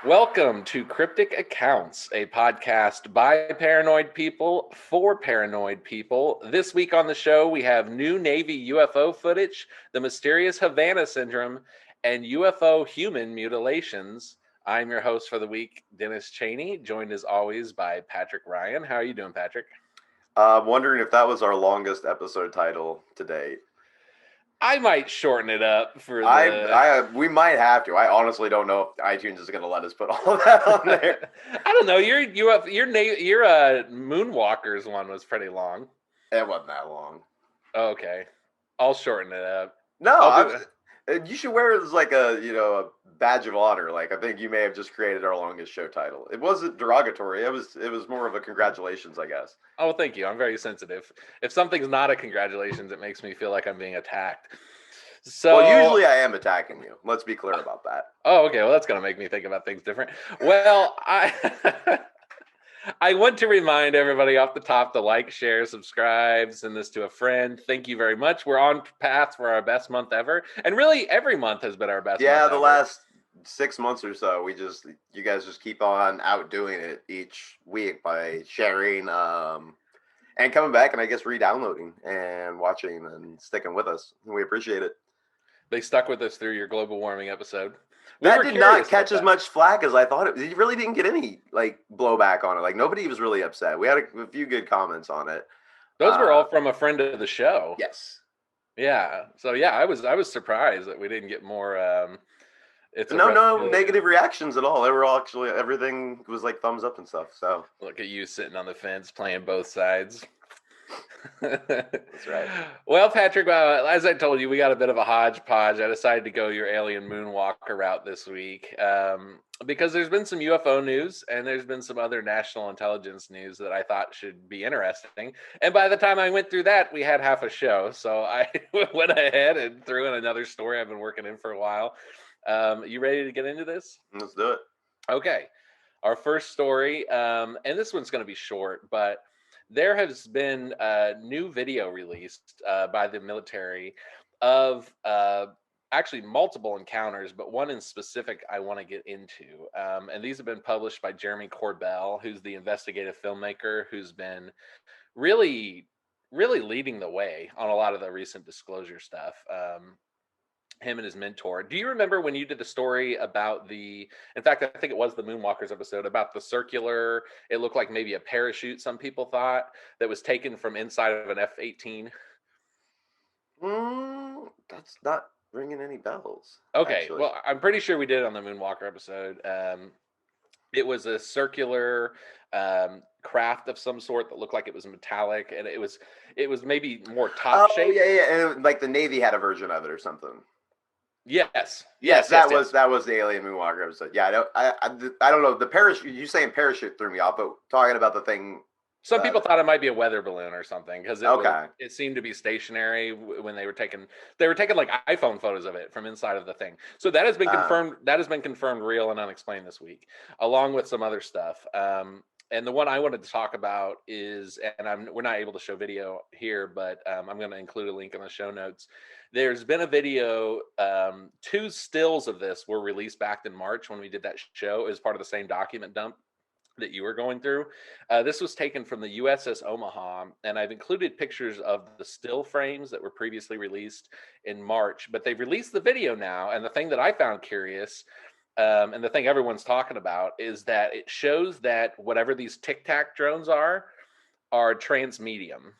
Welcome to Cryptic Accounts, a podcast by paranoid people for paranoid people. This week on the show, we have new Navy UFO footage, the mysterious Havana Syndrome, and UFO human mutilations. I'm your host for the week, Dennis Cheney, joined as always by Patrick Ryan. How are you doing, Patrick? I'm wondering if that was our longest episode title to date. I might shorten it up for We might have to. I honestly don't know if iTunes is going to let us put all of that on there. I don't know. Your Moonwalkers one was pretty long. It wasn't that long. Okay, I'll shorten it up. No, you should wear it as like a badge of honor. Like, I think you may have just created our longest show title. It wasn't derogatory. It was more of a congratulations, I guess. Oh, thank you. I'm very sensitive. If something's not a congratulations, it makes me feel like I'm being attacked. So, well, usually I am attacking you. Let's be clear about that. Oh, okay. Well, that's going to make me think about things different. Well, I want to remind everybody off the top to like, share, subscribe, send this to a friend. Thank you very much. We're on path for our best month ever. And really, every month has been our best month Yeah, the ever. last 6 months or so, you guys just keep on outdoing it each week by sharing and coming back and I guess re-downloading and watching and sticking with us. We appreciate it. They stuck with us through your global warming episode. That did not catch as much flack as I thought it. You really didn't get any blowback on it. Like, nobody was really upset. We had a few good comments on it. Those were all from a friend of the show. Yes. Yeah. So yeah, I was surprised that we didn't get more. No negative reactions at all. They were all actually, everything was like thumbs up and stuff. So look at you sitting on the fence playing both sides. That's right. Well, Patrick, as I told you, we got a bit of a hodgepodge. I decided to go your alien moonwalker route this week because there's been some UFO news and there's been some other national intelligence news that I thought should be interesting. And by the time I went through that, we had half a show. So I went ahead and threw in another story I've been working in for a while. You ready to get into this? Let's do it. Okay. Our first story, and this one's going to be short, but there has been a new video released by the military of actually multiple encounters, but one in specific I want to get into. And these have been published by Jeremy Corbell, who's the investigative filmmaker who's been really leading the way on a lot of the recent disclosure stuff. Him and his mentor. Do you remember when you did the story about in fact, I think it was the Moonwalkers episode about the circular, it looked like maybe a parachute, some people thought, that was taken from inside of an F-18? That's not ringing any bells. Okay, actually. Well, I'm pretty sure we did it on the Moonwalker episode. It was a circular craft of some sort that looked like it was metallic, and it was maybe more top shape. Yeah, and like the Navy had a version of it or something. Yes. That was the Alien Moonwalker episode. Yeah, I don't know, the parachute. You saying parachute threw me off, but talking about the thing. Some people thought it might be a weather balloon or something because it seemed to be stationary when they were taking like iPhone photos of it from inside of the thing. So that has been confirmed. That has been confirmed real and unexplained this week, along with some other stuff. And the one I wanted to talk about is, and we're not able to show video here, but I'm going to include a link in the show notes. There's been a video, 2 stills of this were released back in March when we did that show as part of the same document dump that you were going through. This was taken from the USS Omaha, and I've included pictures of the still frames that were previously released in March, but they've released the video now. And the thing that I found curious, and the thing everyone's talking about, is that it shows that whatever these Tic Tac drones are transmedium.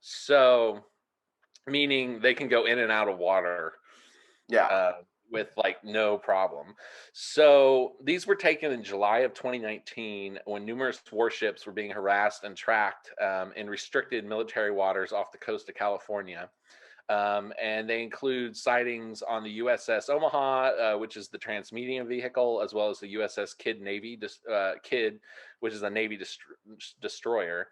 So, meaning they can go in and out of water. Yeah. With like no problem. So these were taken in July of 2019 when numerous warships were being harassed and tracked in restricted military waters off the coast of California. And they include sightings on the USS Omaha, which is the transmedium vehicle, as well as the USS Kidd, which is a Navy destroyer.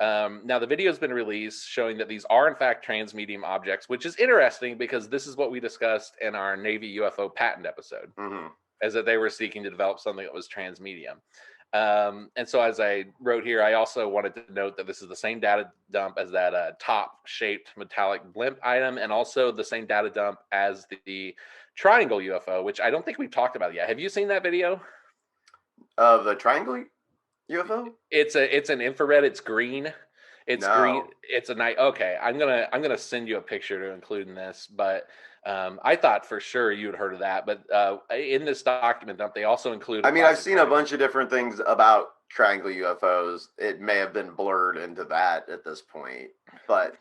Now, the video has been released showing that these are, in fact, transmedium objects, which is interesting because this is what we discussed in our Navy UFO patent episode, as that they were seeking to develop something that was transmedium. And so as I wrote here, I also wanted to note that this is the same data dump as that top-shaped metallic blimp item, and also the same data dump as the Triangle UFO, which I don't think we've talked about yet. Have you seen that video? Of the Triangle UFO? It's an infrared. It's green. It's green. No. It's a night. Okay, I'm gonna send you a picture to include in this. But I thought for sure you had heard of that. But in this document dump, they also include. I mean, I've seen a bunch of different things about Triangle UFOs. It may have been blurred into that at this point, but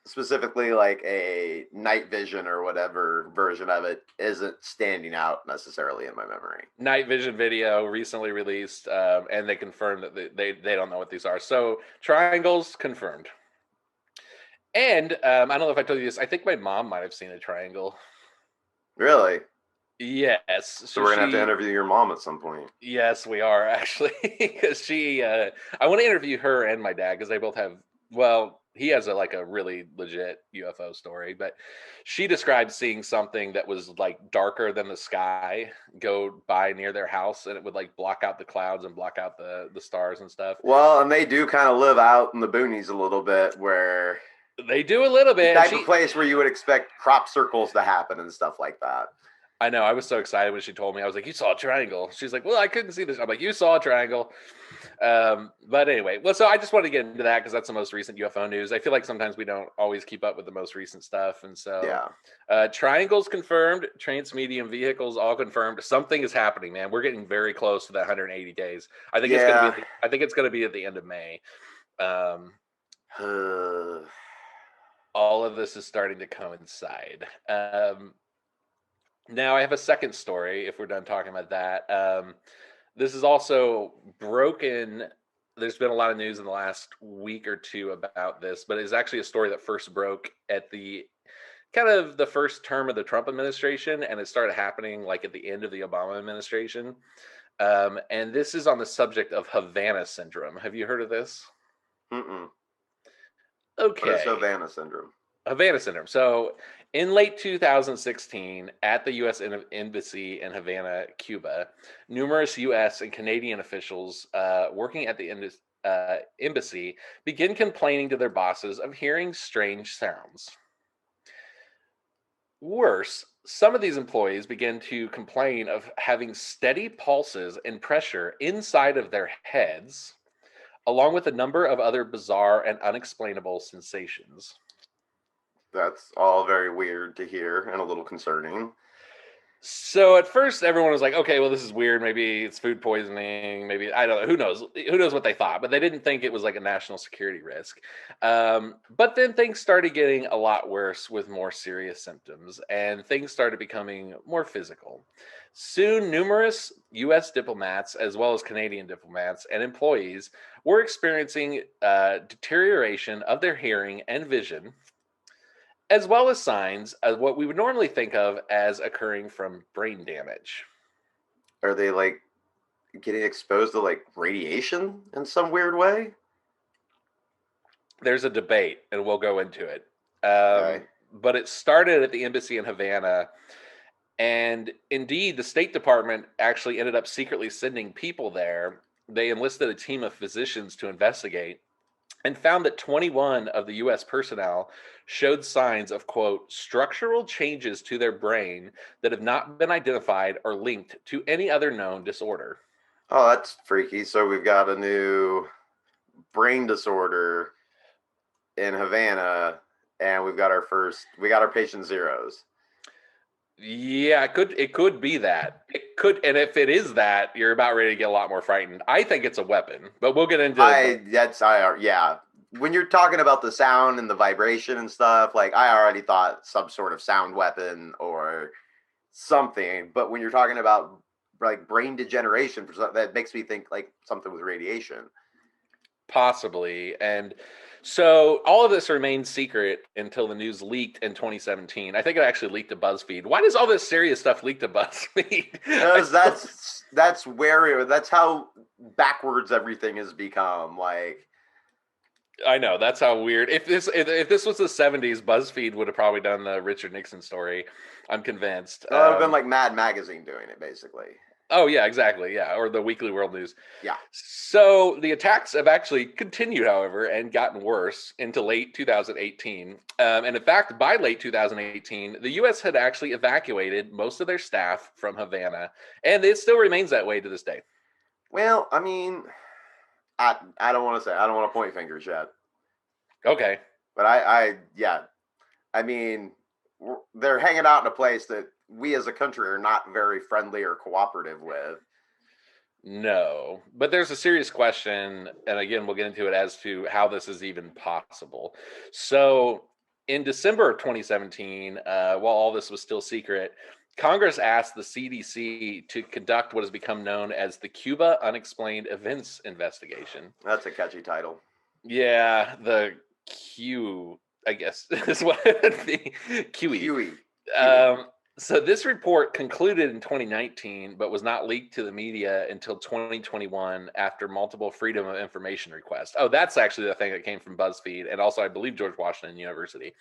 specifically like a night vision or whatever version of it isn't standing out necessarily in my memory. Night vision video recently released, and they confirmed that they don't know what these are. So triangles confirmed. And I don't know if I told you this. I think my mom might have seen a triangle. Really? Yes. So we're gonna have to interview your mom at some point. Yes, we are actually, because I want to interview her and my dad because they both have. Well, he has a really legit UFO story, but she described seeing something that was like darker than the sky go by near their house, and it would like block out the clouds and block out the stars and stuff. Well, and they do kind of live out in the boonies a little bit, where they do a little bit. The type of place where you would expect crop circles to happen and stuff like that. I know. I was so excited when she told me. I was like, "You saw a triangle." She's like, "Well, I couldn't see this." I'm like, "You saw a triangle." But anyway, well, so I just want to get into that because that's the most recent UFO news. I feel like sometimes we don't always keep up with the most recent stuff, and so yeah. Triangles confirmed, trans-medium vehicles all confirmed. Something is happening, man. We're getting very close to that 180 days. I think it's gonna be. I think it's gonna be at the end of May. All of this is starting to coincide. Now I have a second story, if we're done talking about that. This is also broken. There's been a lot of news in the last week or two about this, but it's actually a story that first broke at the kind of the first term of the Trump administration, and it started happening like at the end of the Obama administration. And this is on the subject of Havana Syndrome. Have you heard of this? Mm-mm. Okay. What is Havana Syndrome? Havana Syndrome. So in late 2016, at the U.S. Embassy in Havana, Cuba, numerous U.S. and Canadian officials working at the embassy begin complaining to their bosses of hearing strange sounds. Worse, some of these employees begin to complain of having steady pulses and pressure inside of their heads, along with a number of other bizarre and unexplainable sensations. That's all very weird to hear and a little concerning. So at first everyone was like, okay, well, this is weird. Maybe it's food poisoning. Maybe, I don't know. Who knows? Who knows what they thought? But they didn't think it was like a national security risk. But then things started getting a lot worse with more serious symptoms, and things started becoming more physical. Soon, numerous U.S. diplomats, as well as Canadian diplomats and employees, were experiencing deterioration of their hearing and vision, as well as signs of what we would normally think of as occurring from brain damage. Are they like getting exposed to like radiation in some weird way? There's a debate, and we'll go into it. Okay. But it started at the embassy in Havana, and indeed, the State Department actually ended up secretly sending people there. They enlisted a team of physicians to investigate, and found that 21 of the U.S. personnel showed signs of, quote, structural changes to their brain that have not been identified or linked to any other known disorder. Oh, that's freaky. So we've got a new brain disorder in Havana, and we got our patient zeros. Yeah, it could be that. It could, and if it is that, you're about ready to get a lot more frightened. I think it's a weapon, but we'll get into yeah. When you're talking about the sound and the vibration and stuff, like I already thought some sort of sound weapon or something, but when you're talking about like brain degeneration, that makes me think like something with radiation. Possibly. And so all of this remained secret until the news leaked in 2017. I think it actually leaked to BuzzFeed. Why does all this serious stuff leak to BuzzFeed? Because that's how backwards everything has become. Like, I know, that's how weird. If this was the 70s, BuzzFeed would have probably done the Richard Nixon story. I'm convinced. It would have been like Mad Magazine doing it, basically. Oh, yeah, exactly. Yeah, or the Weekly World News. Yeah. So the attacks have actually continued, however, and gotten worse into late 2018. And in fact, by late 2018, the U.S. had actually evacuated most of their staff from Havana, and it still remains that way to this day. Well, I mean, I don't want to say, I don't want to point fingers yet. Okay. But yeah, I mean, they're hanging out in a place that we as a country are not very friendly or cooperative with. No, but there's a serious question, and again, we'll get into it as to how this is even possible. So, in December of 2017, while all this was still secret, Congress asked the CDC to conduct what has become known as the Cuba Unexplained Events Investigation. That's a catchy title. Yeah, the Q, I guess, is what it would be. QE. So this report concluded in 2019, but was not leaked to the media until 2021 after multiple Freedom of Information requests. Oh, that's actually the thing that came from BuzzFeed, and also I believe George Washington University.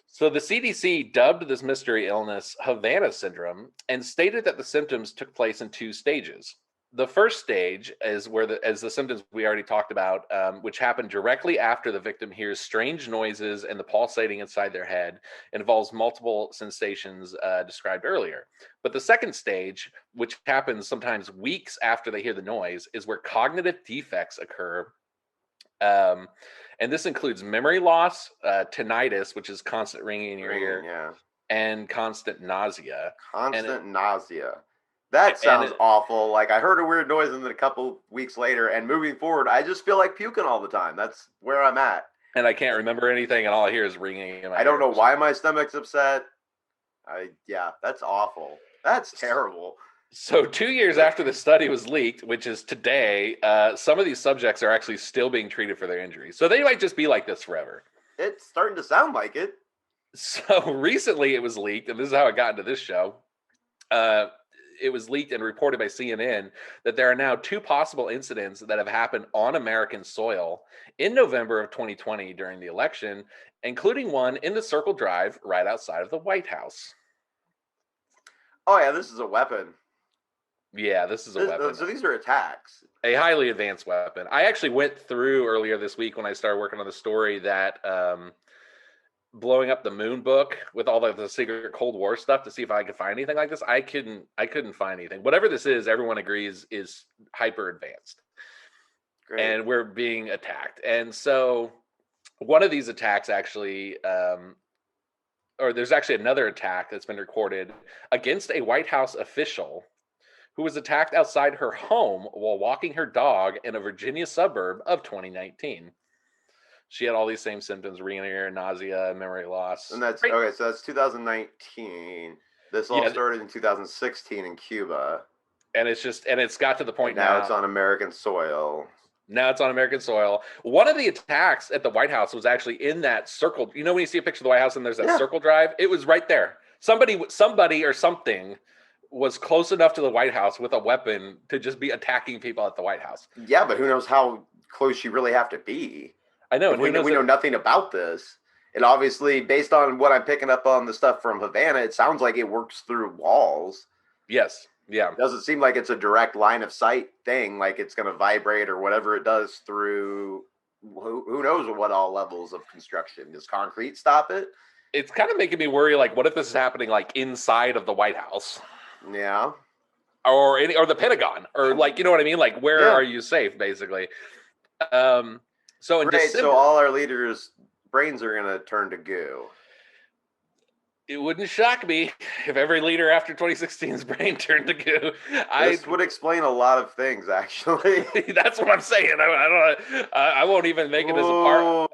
So the CDC dubbed this mystery illness Havana Syndrome and stated that the symptoms took place in 2 stages. The first stage is as the symptoms we already talked about, which happen directly after the victim hears strange noises and the pulsating inside their head, involves multiple sensations described earlier. But the second stage, which happens sometimes weeks after they hear the noise, is where cognitive defects occur. And this includes memory loss, tinnitus, which is constant ringing in your ear, and constant nausea. Nausea. That sounds awful. Like, I heard a weird noise and then a couple weeks later, and moving forward, I just feel like puking all the time. That's where I'm at. And I can't remember anything, and all I hear is ringing in my ear. I don't know why my stomach's upset. Yeah, that's awful. That's terrible. So 2 years after the study was leaked, which is today, some of these subjects are actually still being treated for their injuries. So they might just be like this forever. It's starting to sound like it. So recently it was leaked, and this is how it got into this show. It was leaked and reported by CNN that there are now 2 possible incidents that have happened on American soil in November of 2020 during the election, including one in the Circle Drive right outside of the White House. Oh, yeah, this is a weapon. Yeah, this is a weapon. So these are attacks. A highly advanced weapon. I actually went through earlier this week when I started working on the story that blowing up the moon book with all the secret Cold War stuff to see if I could find anything like this. I couldn't find anything. Whatever this is, everyone agrees is hyper advanced. Great. And we're being attacked. And so one of these attacks actually, or there's actually another attack that's been recorded against a White House official who was attacked outside her home while walking her dog in a Virginia suburb of 2019. She had all these same symptoms: ringing in her ear, nausea, memory loss. And that's okay. So that's 2019. This all started in 2016 in Cuba. And it's got to the point now it's on American soil. Now it's on American soil. One of the attacks at the White House was actually in that circle. You know, when you see a picture of the White House and there's that circle drive, it was right there. Somebody or something was close enough to the White House with a weapon to just be attacking people at the White House. Yeah, but who knows how close you really have to be? I know. We know nothing about this. And obviously, based on what I'm picking up on the stuff from Havana, it sounds like it works through walls. Yes. Yeah. It doesn't seem like it's a direct line of sight thing, like it's going to vibrate or whatever it does through who knows what all levels of construction. Does concrete stop it? It's kind of making me worry, like, what if this is happening, like, inside of the White House? Yeah. Or the Pentagon, or, like, you know what I mean? Like, where are you safe, basically? So in December, so all our leaders' brains are going to turn to goo. It wouldn't shock me if every leader after 2016's brain turned to goo. This would explain a lot of things, actually. That's what I'm saying. I won't even make it as a part.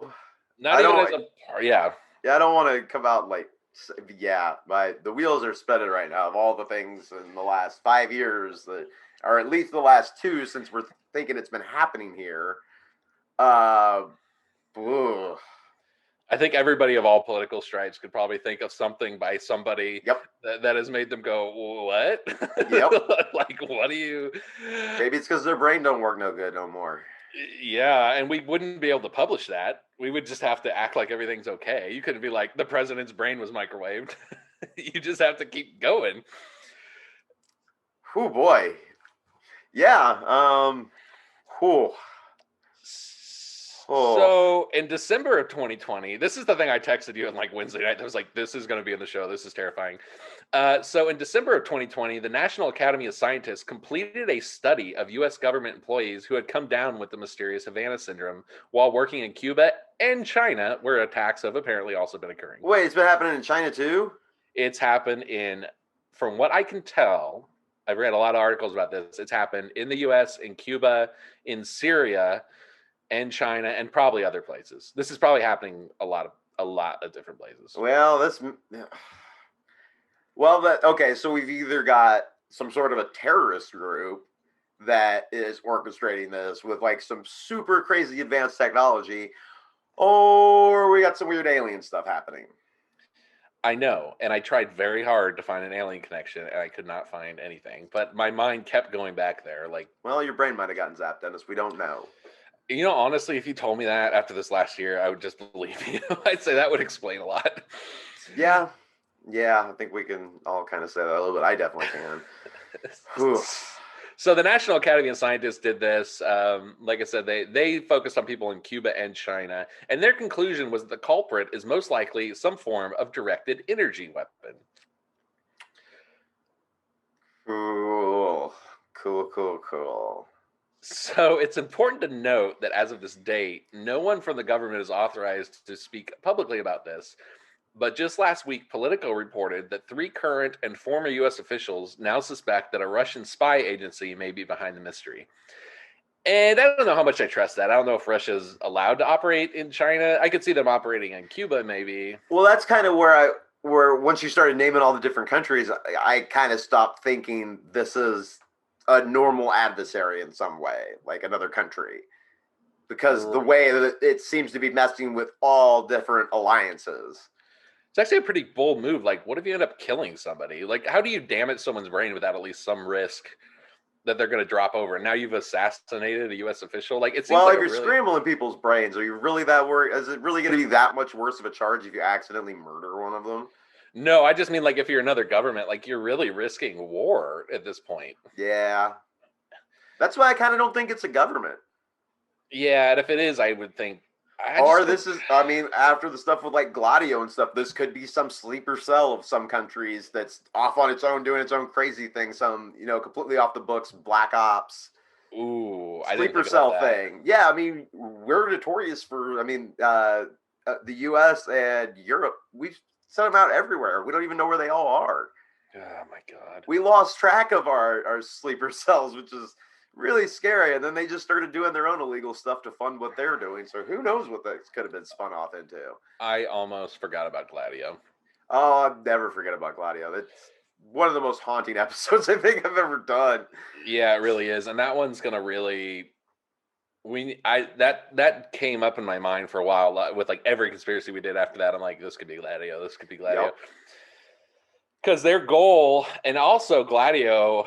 Not even as a part. Yeah. Yeah, I don't want to come out like, the wheels are spinning right now of all the things in the last 5 years that, or at least the last 2, since we're thinking it's been happening here. I think everybody of all political stripes could probably think of something by somebody that has made them go, what? Yep. Like, what do you... Maybe it's because their brain don't work no good no more. Yeah, and we wouldn't be able to publish that. We would just have to act like everything's okay. You couldn't be like, the president's brain was microwaved. You just have to keep going. Oh, boy. Yeah. So in December of 2020, this is the thing I texted you on like Wednesday night. I was like, this is going to be in the show. This is terrifying. So in December of 2020, the National Academy of Scientists completed a study of U.S. government employees who had come down with the mysterious Havana Syndrome while working in Cuba and China, where attacks have apparently also been occurring. Wait, it's been happening in China too? It's happened from what I can tell, I've read a lot of articles about this. It's happened in the U.S., in Cuba, in Syria, and China, and probably other places. This is probably happening a lot of different places. Okay, so we've either got some sort of a terrorist group that is orchestrating this with like some super crazy advanced technology, or we got some weird alien stuff happening. I know, and I tried very hard to find an alien connection, and I could not find anything. But my mind kept going back there. Like, well, your brain might have gotten zapped, Dennis. We don't know. You know, honestly, if you told me that after this last year, I would just believe you. I'd say that would explain a lot. Yeah, I think we can all kind of say that a little bit. I definitely can. So the National Academy of Scientists did this. Like I said, they focused on people in Cuba and China, and their conclusion was that the culprit is most likely some form of directed energy weapon. Cool. So it's important to note that as of this date, no one from the government is authorized to speak publicly about this. But just last week, Politico reported that 3 current and former U.S. officials now suspect that a Russian spy agency may be behind the mystery. And I don't know how much I trust that. I don't know if Russia's allowed to operate in China. I could see them operating in Cuba, maybe. Well, that's kind of where once you started naming all the different countries, I kind of stopped thinking this is a normal adversary in some way, like another country. Because the way that it seems to be messing with all different alliances. It's actually a pretty bold move. Like, what if you end up killing somebody? Like, how do you damage someone's brain without at least some risk that they're going to drop over? And now you've assassinated a U.S. official. Like, it seems like if you're scrambling people's brains, are you really that worried? Is it really going to be that much worse of a charge if you accidentally murder one of them? No, I just mean like if you're another government, like you're really risking war at this point. Yeah, that's why I kind of don't think it's a government. Yeah, and if it is, I would think. After the stuff with like Gladio and stuff, this could be some sleeper cell of some countries that's off on its own, doing its own crazy thing. Some, completely off the books, black ops. Ooh, sleeper cell thing. Yeah, I mean, we're notorious for. The U.S. and Europe, we've sent them out everywhere. We don't even know where they all are. Oh my God. We lost track of our sleeper cells, which is really scary. And then they just started doing their own illegal stuff to fund what they're doing. So who knows what that could have been spun off into. I almost forgot about Gladio. Oh, I'll never forget about Gladio. That's one of the most haunting episodes I think I've ever done. Yeah, it really is. And that one's going to really... that came up in my mind for a while with like every conspiracy we did after that. I'm like, this could be Gladio. This could be Gladio. Because their goal, and also Gladio...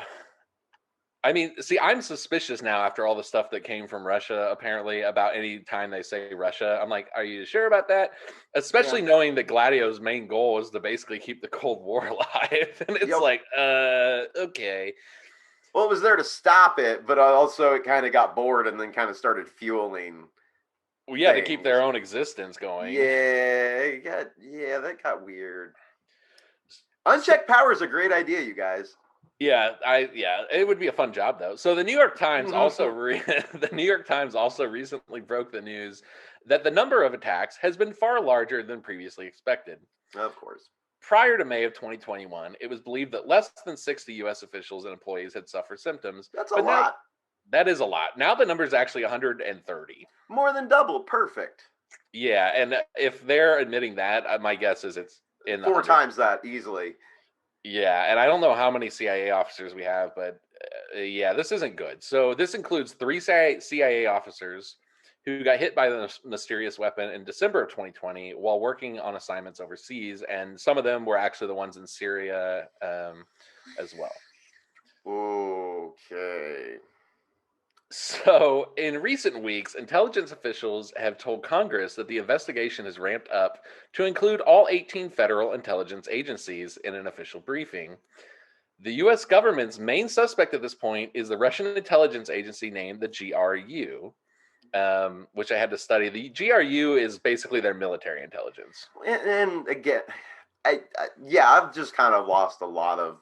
I mean, see, I'm suspicious now after all the stuff that came from Russia, apparently, about any time they say Russia. I'm like, are you sure about that? Especially knowing that Gladio's main goal is to basically keep the Cold War alive. And it's like, okay. Well, it was there to stop it, but also it kind of got bored and then kind of started fueling. Well, yeah, to keep their own existence going. Yeah, that got weird. Unchecked power is a great idea, you guys. Yeah, it would be a fun job though. So the New York Times also recently broke the news that the number of attacks has been far larger than previously expected. Of course. Prior to May of 2021, it was believed that less than 60 U.S. officials and employees had suffered symptoms. That's a lot. That is a lot. Now the number is actually 130. More than double. Perfect. Yeah, and if they're admitting that, my guess is it's in the 4 times that easily. Yeah, and I don't know how many CIA officers we have, but yeah, this isn't good. So this includes 3 CIA officers who got hit by the mysterious weapon in December of 2020 while working on assignments overseas, and some of them were actually the ones in Syria as well. Okay. So, in recent weeks, intelligence officials have told Congress that the investigation has ramped up to include all 18 federal intelligence agencies in an official briefing. The U.S. government's main suspect at this point is the Russian intelligence agency named the GRU. which I had to study. The GRU is basically their military intelligence. And again, I've just kind of lost a lot of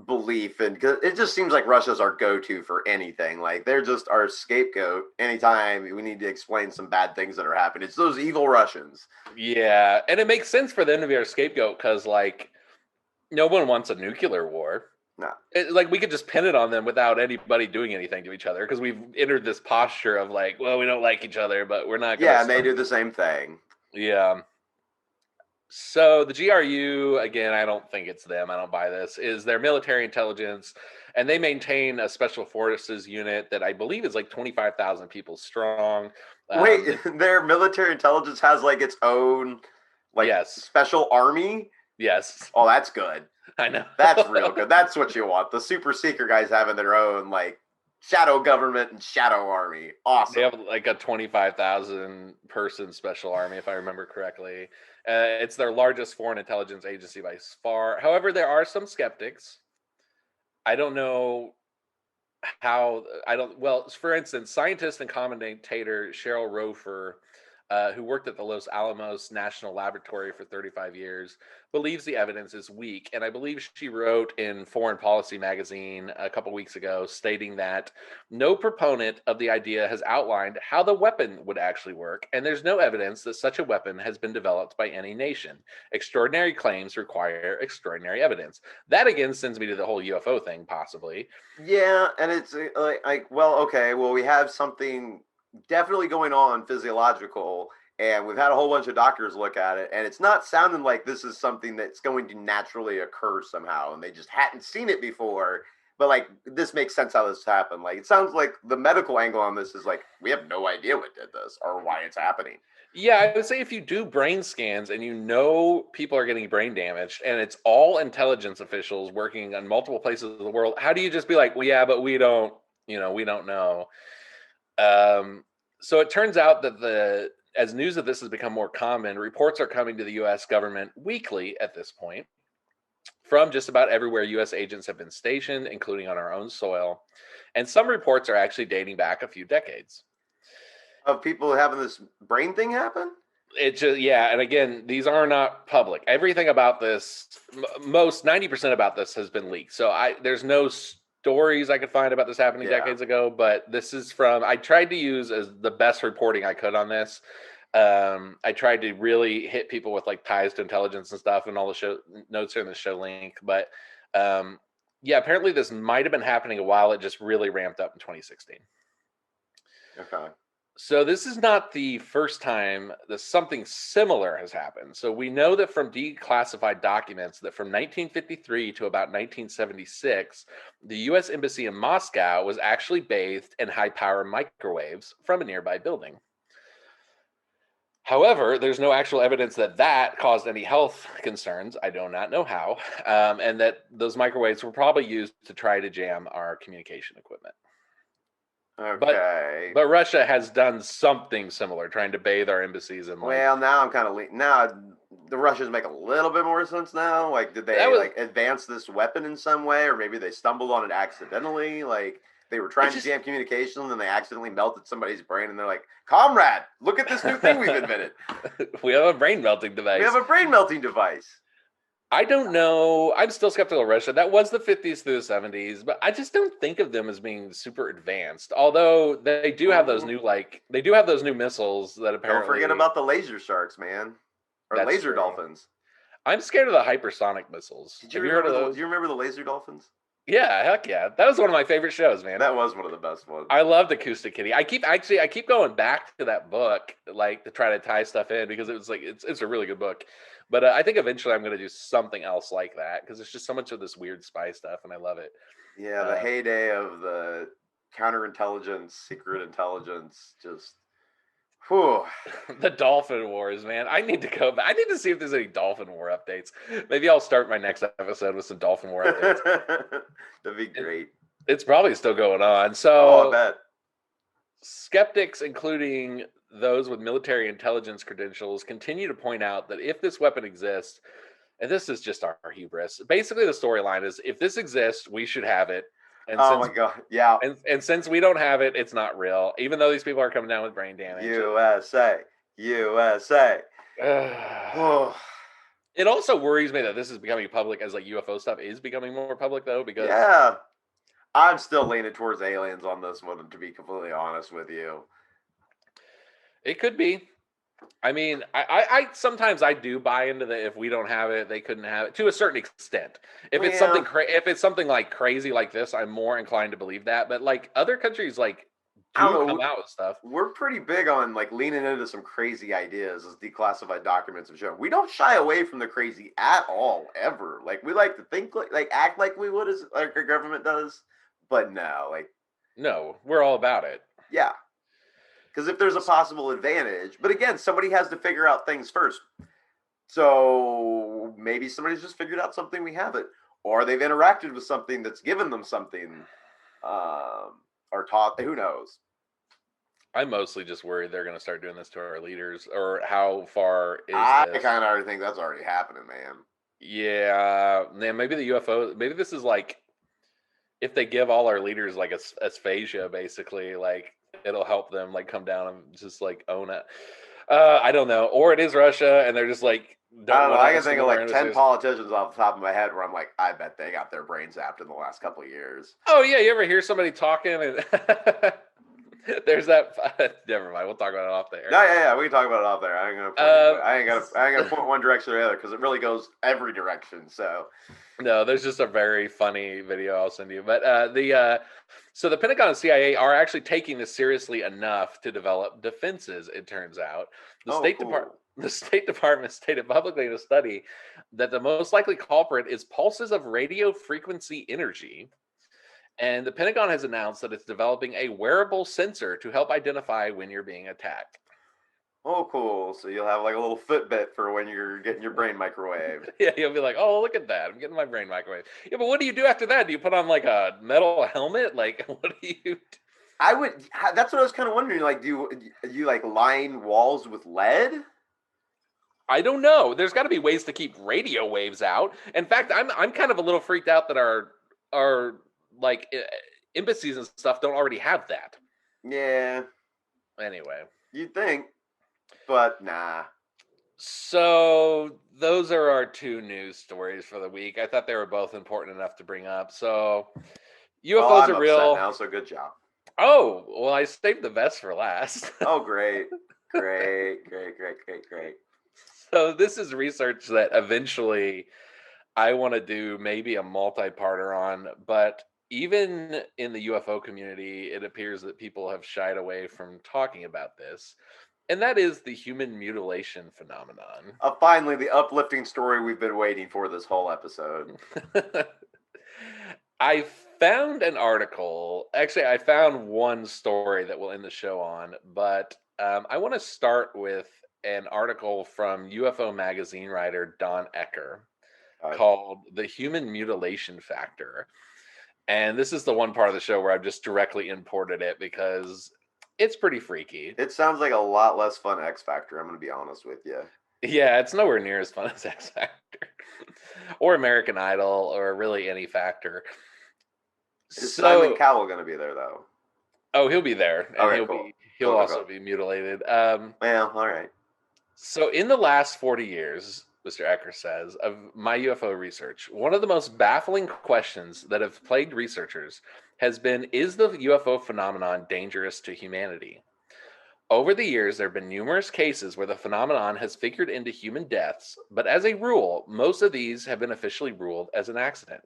belief in, because it just seems like Russia's our go-to for anything. Like they're just our scapegoat anytime we need to explain some bad things that are happening. It's those evil Russians. Yeah, and it makes sense for them to be our scapegoat because, like, no one wants a nuclear war. No. Like, we could just pin it on them without anybody doing anything to each other because we've entered this posture of like, well, we don't like each other, but we're not gonna. Yeah, and they do the same thing. Yeah. So the GRU, again, I don't think it's them. I don't buy this. Is their military intelligence, and they maintain a special forces unit that I believe is like 25,000 people strong. Wait, their military intelligence has like its own, like, yes, special army? Yes. Oh, that's good. I know. That's real good. That's what you want. The super secret guys having their own, like, shadow government and shadow army. Awesome. They have like a 25,000 person special army, if I remember correctly. It's their largest foreign intelligence agency by far. However, there are some skeptics. I don't know how. Well, for instance, scientist and commentator Cheryl Rofer, who worked at the Los Alamos National Laboratory for 35 years, believes the evidence is weak. And I believe she wrote in Foreign Policy magazine a couple weeks ago stating that no proponent of the idea has outlined how the weapon would actually work, and there's no evidence that such a weapon has been developed by any nation. Extraordinary claims require extraordinary evidence. That again sends me to the whole UFO thing, possibly. Yeah, and it's well, okay, well, we have something definitely going on physiological, and we've had a whole bunch of doctors look at it, and it's not sounding like this is something that's going to naturally occur somehow, and they just hadn't seen it before. But like, this makes sense how this happened. Like, it sounds like the medical angle on this is like, we have no idea what did this or why it's happening. Yeah, I would say if you do brain scans and you know people are getting brain damaged and it's all intelligence officials working on multiple places of the world, how do you just be like, well, yeah, but we don't know. So it turns out that as news of this has become more common, reports are coming to the U.S. government weekly at this point from just about everywhere U.S. agents have been stationed, including on our own soil. And some reports are actually dating back a few decades. Of people having this brain thing happen? And again, these are not public. Everything about this, most 90% about this has been leaked. So there's no stories I could find about this happening decades ago, but this is I tried to use as the best reporting I could on this. I tried to really hit people with like ties to intelligence and stuff, and all the show notes are in the show link. But apparently this might have been happening a while. It just really ramped up in 2016. Okay. So this is not the first time that something similar has happened. So we know that from declassified documents that from 1953 to about 1976, the U.S. Embassy in Moscow was actually bathed in high-power microwaves from a nearby building. However, there's no actual evidence that caused any health concerns. I do not know how, and that those microwaves were probably used to try to jam our communication equipment. Okay. But Russia has done something similar, trying to bathe our embassies in. Well, now I'm kind of now the Russians make a little bit more sense now. Like, did they advance this weapon in some way, or maybe they stumbled on it accidentally? Like, they were trying to jam communication, and then they accidentally melted somebody's brain, and they're like, "Comrade, look at this new thing we've invented. We have a brain melting device. We have a brain melting device." I don't know. I'm still skeptical of Russia. That was the 50s through the 70s, but I just don't think of them as being super advanced. Although they do have those new missiles that apparently. Don't forget about the laser sharks, man, or laser dolphins. I'm scared of the hypersonic missiles. Have you heard of those? Do you remember the laser dolphins? Yeah, heck yeah. That was one of my favorite shows, man. That was one of the best ones. I loved Acoustic Kitty. I keep going back to that book, like, to try to tie stuff in, because it was like it's a really good book. But I think eventually I'm going to do something else like that, because there's just so much of this weird spy stuff, and I love it. Yeah, the heyday of the counterintelligence, secret intelligence, just whew. The Dolphin Wars, man. I need to go back. I need to see if there's any Dolphin War updates. Maybe I'll start my next episode with some Dolphin War updates. That'd be great. It's probably still going on. So, I bet. Skeptics, including those with military intelligence credentials, continue to point out that if this weapon exists, and this is just our hubris, basically the storyline is if this exists, we should have it. And oh my God, yeah. And since we don't have it, it's not real. Even though these people are coming down with brain damage. USA. It also worries me that this is becoming public as like UFO stuff is becoming more public though, because yeah, I'm still leaning towards aliens on this one, to be completely honest with you. It could be. I mean, I sometimes I do buy into the if we don't have it, they couldn't have it to a certain extent. If it's something if it's something like crazy like this, I'm more inclined to believe that. But like other countries like do come out with stuff. We're pretty big on like leaning into some crazy ideas, as declassified documents have shown. We don't shy away from the crazy at all, ever. Like we like to think like act like we would, as like our government does, but no, we're all about it. Yeah. Because if there's a possible advantage, but again, somebody has to figure out things first. So maybe somebody's just figured out something we haven't, or they've interacted with something that's given them something, or taught. Who knows? I'm mostly just worried they're going to start doing this to our leaders, or how far is I kind of already think that's already happening, man. Yeah, man. Maybe the UFO. Maybe this is like if they give all our leaders like asphasia, basically, like. It'll help them like come down and just like own it. I don't know. Or it is Russia and they're just like I don't know. I can think of like 10 politicians off the top of my head where I'm like, I bet they got their brains zapped in the last couple of years. Oh yeah, you ever hear somebody talking and there's that never mind, we'll talk about it off there. Yeah, we can talk about it off there. I ain't gonna point one direction or the other because it really goes every direction. So no, there's just a very funny video I'll send you. But so the Pentagon and CIA are actually taking this seriously enough to develop defenses, it turns out. The State Department stated publicly in a study that the most likely culprit is pulses of radio frequency energy. And the Pentagon has announced that it's developing a wearable sensor to help identify when you're being attacked. Oh, cool. So you'll have like a little Fitbit for when you're getting your brain microwaved. Yeah, you'll be like, oh, look at that. I'm getting my brain microwaved. Yeah, but what do you do after that? Do you put on like a metal helmet? Like, what do you do? That's what I was kind of wondering. Like, do you like line walls with lead? I don't know. There's got to be ways to keep radio waves out. In fact, I'm kind of a little freaked out that our like embassies and stuff don't already have that. Yeah. Anyway. You'd think. But nah. So those are our two news stories for the week. I thought they were both important enough to bring up. So UFOs are real. Now, so good job. Oh, well, I saved the best for last. Oh, great. So this is research that eventually I want to do maybe a multi-parter on, but even in the UFO community, it appears that people have shied away from talking about this. And that is the human mutilation phenomenon. Finally, the uplifting story we've been waiting for this whole episode. I found an article. Actually, I found one story that we'll end the show on. But I want to start with an article from UFO magazine writer Don Ecker called The Human Mutilation Factor. And this is the one part of the show where I've just directly imported it because it's pretty freaky. It sounds like a lot less fun X Factor, I'm going to be honest with you. Yeah, it's nowhere near as fun as X Factor or American Idol or really any Factor. Is Simon Cowell going to be there, though? Oh, he'll be there. And he'll also be mutilated. Well, all right. So in the last 40 years, Mr. Ecker says, of my UFO research, one of the most baffling questions that have plagued researchers has been, is the UFO phenomenon dangerous to humanity? Over the years, there have been numerous cases where the phenomenon has figured into human deaths, but as a rule, most of these have been officially ruled as an accident.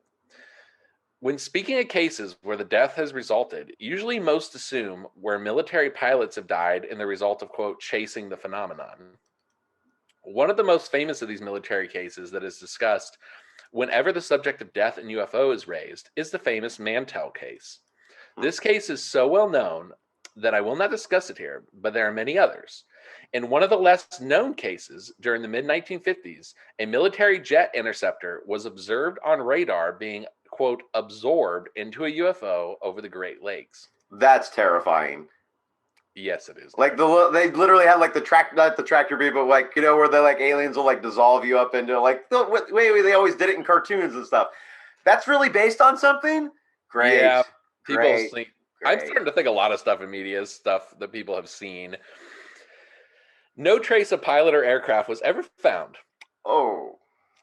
When speaking of cases where the death has resulted, usually most assume where military pilots have died in the result of, quote, chasing the phenomenon. One of the most famous of these military cases that is discussed whenever the subject of death in UFO is raised is the famous Mantell case. This case is so well known that I will not discuss it here, but there are many others. In one of the less known cases, during the mid-1950s, a military jet interceptor was observed on radar being, quote, absorbed into a UFO over the Great Lakes. That's terrifying. Yes, it is. Like they literally had like not the tractor beam, but like, you know, where the like aliens will like dissolve you up into like the way they always did it in cartoons and stuff. That's really based on something? Great. Yeah, people Great. think. I'm Great. starting to think a lot of stuff in media is stuff that people have seen. No trace of pilot or aircraft was ever found. Oh.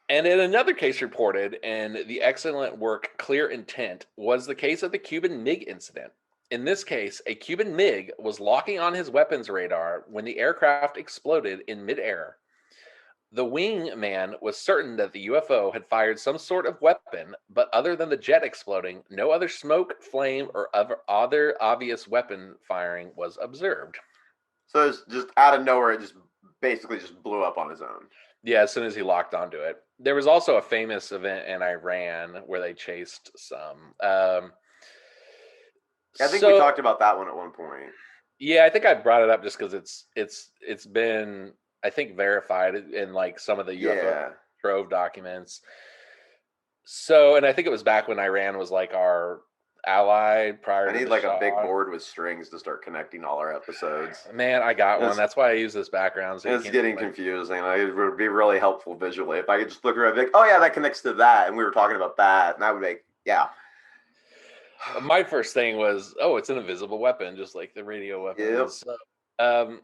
And in another case reported in the excellent work Clear Intent was the case of the Cuban Mig Incident. In this case, a Cuban MiG was locking on his weapons radar when the aircraft exploded in midair. The wingman was certain that the UFO had fired some sort of weapon, but other than the jet exploding, no other smoke, flame, or other obvious weapon firing was observed. So it's just out of nowhere, it just basically just blew up on his own. Yeah, as soon as he locked onto it. There was also a famous event in Iran where they chased some. I think we talked about that one at one point. Yeah, I think I brought it up just because it's been, I think, verified in like some of the UFO Trove documents. So, and I think it was back when Iran was like our ally prior to I need the like Shah. a big board with strings to start connecting all our episodes. Man, I got one. That's why I use this background. So it's getting confusing. It would be really helpful visually if I could just look around and be like, oh yeah, that connects to that, and we were talking about that, and I would make, yeah. My first thing was, oh, it's an invisible weapon, just like the radio weapons. Yep.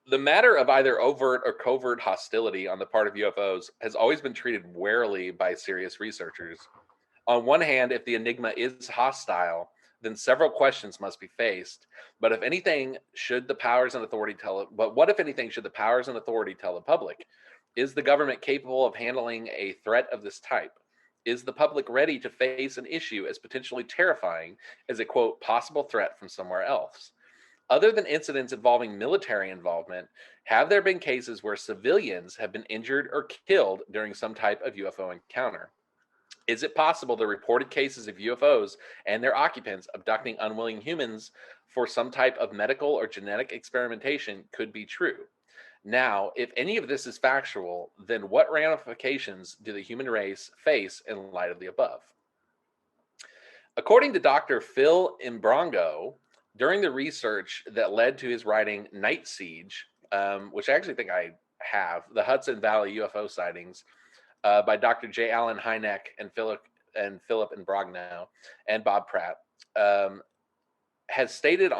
The matter of either overt or covert hostility on the part of UFOs has always been treated warily by serious researchers. On one hand, if the enigma is hostile, then several questions must be faced. But if anything, should the powers and authority what if anything should the powers and authority tell the public? Is the government capable of handling a threat of this type? Is the public ready to face an issue as potentially terrifying as a, quote, possible threat from somewhere else? Other than incidents involving military involvement, have there been cases where civilians have been injured or killed during some type of UFO encounter? Is it possible the reported cases of UFOs and their occupants abducting unwilling humans for some type of medical or genetic experimentation could be true? Now, if any of this is factual, then what ramifications do the human race face in light of the above? According to Dr. Phil Imbrongo, during the research that led to his writing Night Siege, which I actually think I have, the Hudson Valley UFO sightings, by Dr. J. Allen Hynek and Philip Imbrogno and Bob Pratt, Imbrogno has stated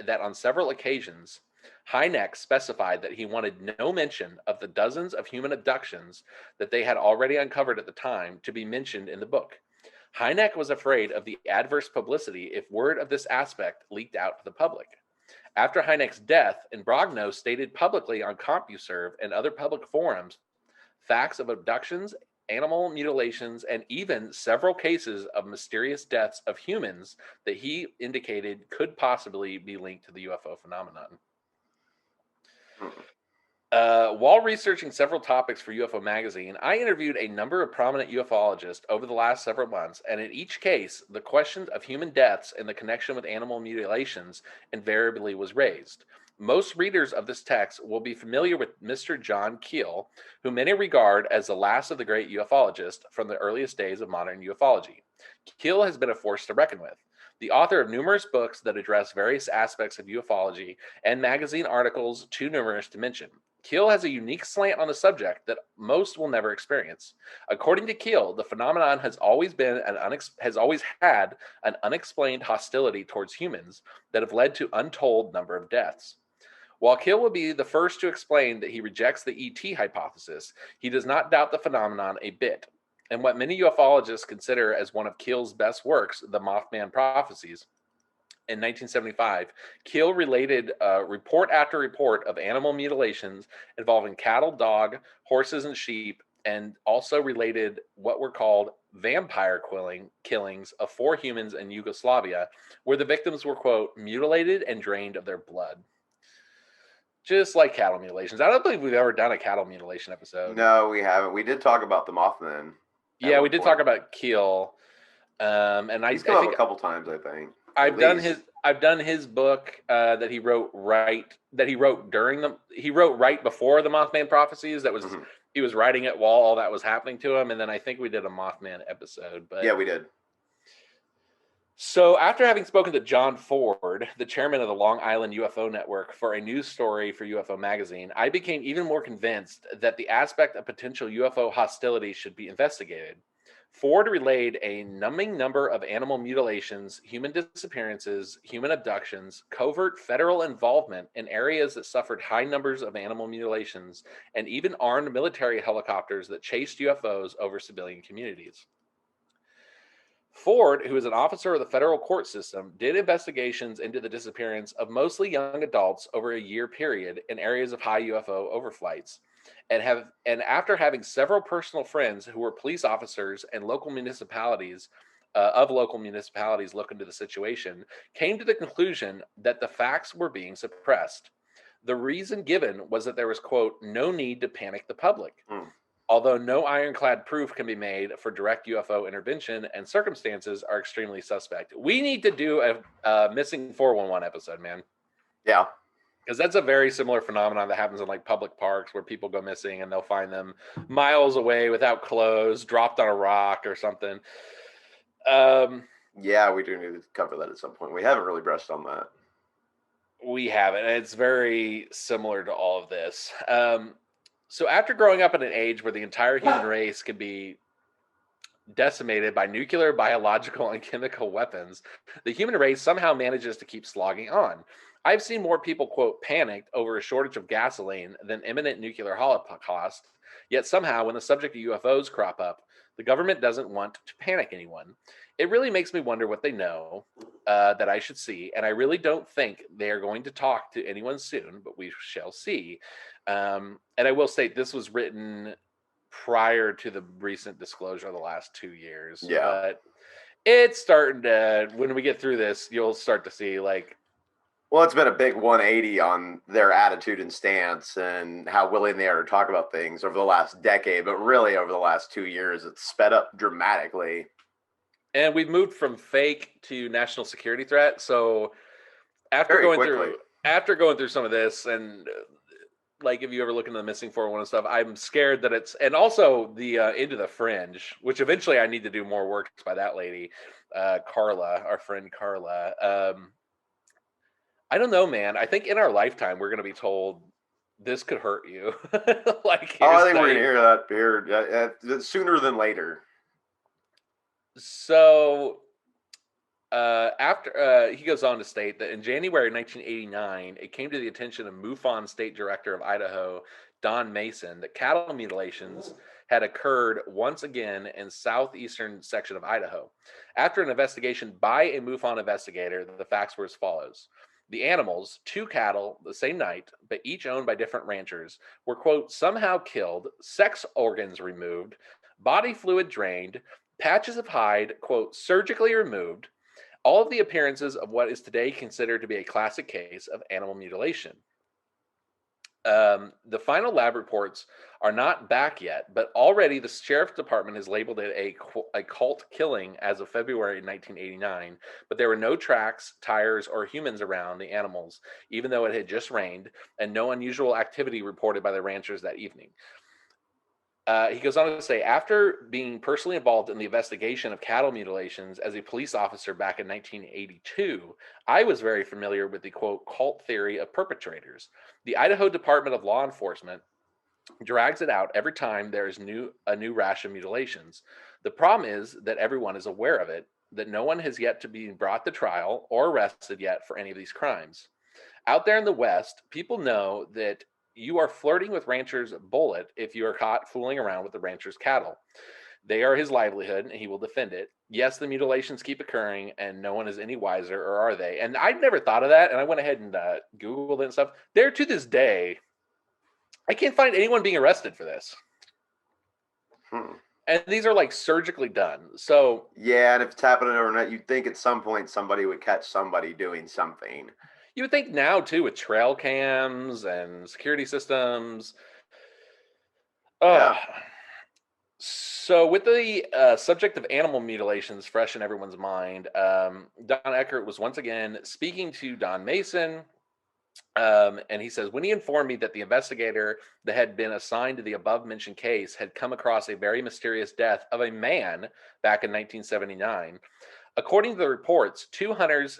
that on several occasions, Hynek specified that he wanted no mention of the dozens of human abductions that they had already uncovered at the time to be mentioned in the book. Hynek was afraid of the adverse publicity if word of this aspect leaked out to the public. After Hynek's death, Imbrogno stated publicly on CompuServe and other public forums facts of abductions, animal mutilations, and even several cases of mysterious deaths of humans that he indicated could possibly be linked to the UFO phenomenon. While researching several topics for UFO Magazine, I interviewed a number of prominent ufologists over the last several months, and in each case, the question of human deaths and the connection with animal mutilations invariably was raised. Most readers of this text will be familiar with Mr. John Keel, who many regard as the last of the great ufologists from the earliest days of modern ufology. Keel has been a force to reckon with. The author of numerous books that address various aspects of ufology and magazine articles too numerous to mention. Keel has a unique slant on the subject that most will never experience. According to Keel, the phenomenon has always had an unexplained hostility towards humans that have led to untold number of deaths. While Keel will be the first to explain that he rejects the ET hypothesis, he does not doubt the phenomenon a bit. And what many ufologists consider as one of Keel's best works, The Mothman Prophecies, in 1975, Keel related report after report of animal mutilations involving cattle, dog, horses, and sheep, and also related what were called vampire killings of 4 humans in Yugoslavia, where the victims were, quote, mutilated and drained of their blood. Just like cattle mutilations. I don't believe we've ever done a cattle mutilation episode. No, we haven't. We did talk about the Mothman. Yeah, we did talk about Keel. And he's come up a couple times, I think. I've done his book that he wrote right before the Mothman Prophecies. That was he was writing it while all that was happening to him, and then I think we did a Mothman episode. But yeah, we did. So after having spoken to John Ford, the chairman of the Long Island UFO Network, for a news story for UFO Magazine, I became even more convinced that the aspect of potential UFO hostility should be investigated. Ford relayed a numbing number of animal mutilations, human disappearances, human abductions, covert federal involvement in areas that suffered high numbers of animal mutilations, and even armed military helicopters that chased UFOs over civilian communities. Ford, who is an officer of the federal court system, did investigations into the disappearance of mostly young adults over a year period in areas of high UFO overflights, and after having several personal friends who were police officers and local municipalities look into the situation, came to the conclusion that the facts were being suppressed. The reason given was that there was, quote, no need to panic the public. Although no ironclad proof can be made for direct UFO intervention and circumstances are extremely suspect. We need to do a missing 411 episode, man. Yeah. Because that's a very similar phenomenon that happens in like public parks where people go missing and they'll find them miles away without clothes, dropped on a rock or something. Yeah, we do need to cover that at some point. We haven't really brushed on that. We haven't. And it's very similar to all of this. So after growing up in an age where the entire human race can be decimated by nuclear, biological, and chemical weapons, the human race somehow manages to keep slogging on. I've seen more people, quote, panicked over a shortage of gasoline than imminent nuclear holocaust, yet somehow when the subject of UFOs crop up, the government doesn't want to panic anyone. It really makes me wonder what they know that I should see, and I really don't think they are going to talk to anyone soon, but we shall see. And I will state this was written prior to the recent disclosure of the last 2 years. Yeah. But it's starting to, when we get through this, you'll start to see like. Well, it's been a big 180 on their attitude and stance and how willing they are to talk about things over the last decade. But really over the last 2 years, it's sped up dramatically. And we've moved from fake to national security threat. So after going through some of this, and like if you ever look into the missing 411 stuff, I'm scared that it's, and also the Into the Fringe, which eventually I need to do more work by that lady, Carla, our friend Carla. I don't know, man. I think in our lifetime we're going to be told this could hurt you. Like, I think we're going to hear that here sooner than later. So after he goes on to state that in January 1989, it came to the attention of MUFON State Director of Idaho, Don Mason, that cattle mutilations had occurred once again in southeastern section of Idaho. After an investigation by a MUFON investigator, the facts were as follows. The animals, 2 cattle the same night, but each owned by different ranchers, were, quote, somehow killed, sex organs removed, body fluid drained, patches of hide, quote, surgically removed, all of the appearances of what is today considered to be a classic case of animal mutilation. The final lab reports are not back yet, but already the sheriff's department has labeled it a cult killing as of February 1989, but there were no tracks, tires, or humans around the animals, even though it had just rained, and no unusual activity reported by the ranchers that evening. He goes on to say, after being personally involved in the investigation of cattle mutilations as a police officer back in 1982, I was very familiar with the, quote, cult theory of perpetrators. The Idaho Department of Law Enforcement drags it out every time there is a new rash of mutilations. The problem is that everyone is aware of it, that no one has yet to be brought to trial or arrested yet for any of these crimes. Out there in the West, people know that you are flirting with rancher's bullet if you are caught fooling around with the rancher's cattle. They are his livelihood, and he will defend it. Yes, the mutilations keep occurring, and no one is any wiser, or are they? And I'd never thought of that, and I went ahead and Googled it and stuff. There, to this day, I can't find anyone being arrested for this. And these are like surgically done. So yeah, and if it's happening overnight, you'd think at some point somebody would catch somebody doing something. You would think now, too, with trail cams and security systems. So with the subject of animal mutilations fresh in everyone's mind, Don Eckert was once again speaking to Don Mason. And he says, when he informed me that the investigator that had been assigned to the above-mentioned case had come across a very mysterious death of a man back in 1979, according to the reports, 2 hunters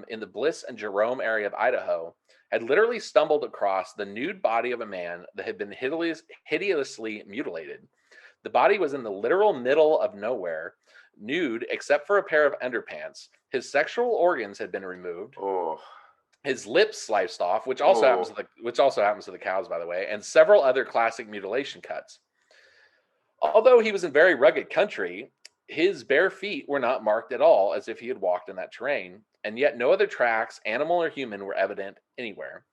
in the Bliss and Jerome area of Idaho had literally stumbled across the nude body of a man that had been hideously mutilated. The body was in the literal middle of nowhere, nude except for a pair of underpants. His sexual organs had been removed. Oh. His lips sliced off, which also happens to the cows, by the way, and several other classic mutilation cuts. Although he was in very rugged country, his bare feet were not marked at all, as if he had walked in that terrain, and yet no other tracks, animal or human, were evident anywhere.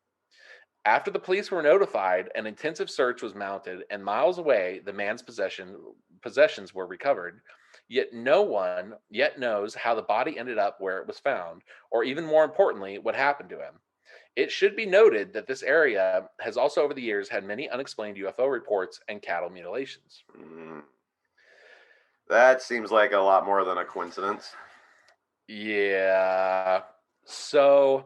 After the police were notified, an intensive search was mounted, and miles away, the man's possessions were recovered. Yet no one yet knows how the body ended up where it was found, or even more importantly, what happened to him. It should be noted that this area has also over the years had many unexplained UFO reports and cattle mutilations. That seems like a lot more than a coincidence. Yeah. So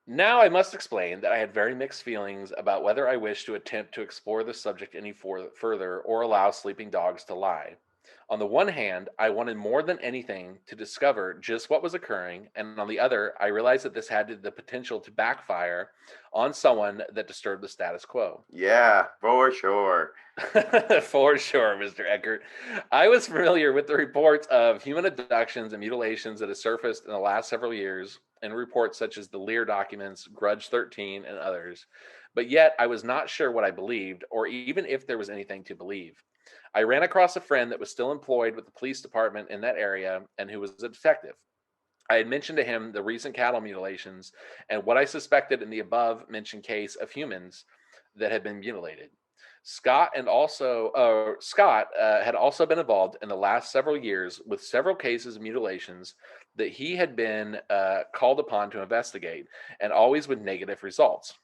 now I must explain that I had very mixed feelings about whether I wished to attempt to explore the subject any further or allow sleeping dogs to lie. On the one hand, I wanted more than anything to discover just what was occurring, and on the other, I realized that this had the potential to backfire on someone that disturbed the status quo. Yeah, for sure. For sure, Mr. Eckert. I was familiar with the reports of human abductions and mutilations that have surfaced in the last several years, and reports such as the Lear documents, Grudge 13, and others. But yet, I was not sure what I believed, or even if there was anything to believe. I ran across a friend that was still employed with the police department in that area and who was a detective. I had mentioned to him the recent cattle mutilations and what I suspected in the above mentioned case of humans that had been mutilated. Scott had also been involved in the last several years with several cases of mutilations that he had been called upon to investigate, and always with negative results.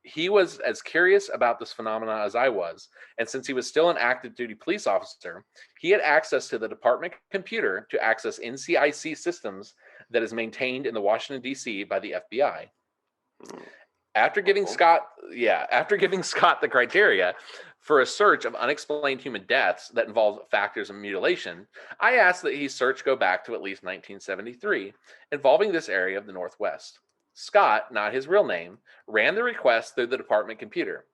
He was as curious about this phenomena as I was, and since he was still an active duty police officer, he had access to the department computer to access NCIC systems that is maintained in the Washington, D.C. by the FBI. After giving Scott the criteria for a search of unexplained human deaths that involved factors of mutilation, I asked that his search go back to at least 1973, involving this area of the Northwest. Scott, not his real name, ran the request through the department computer.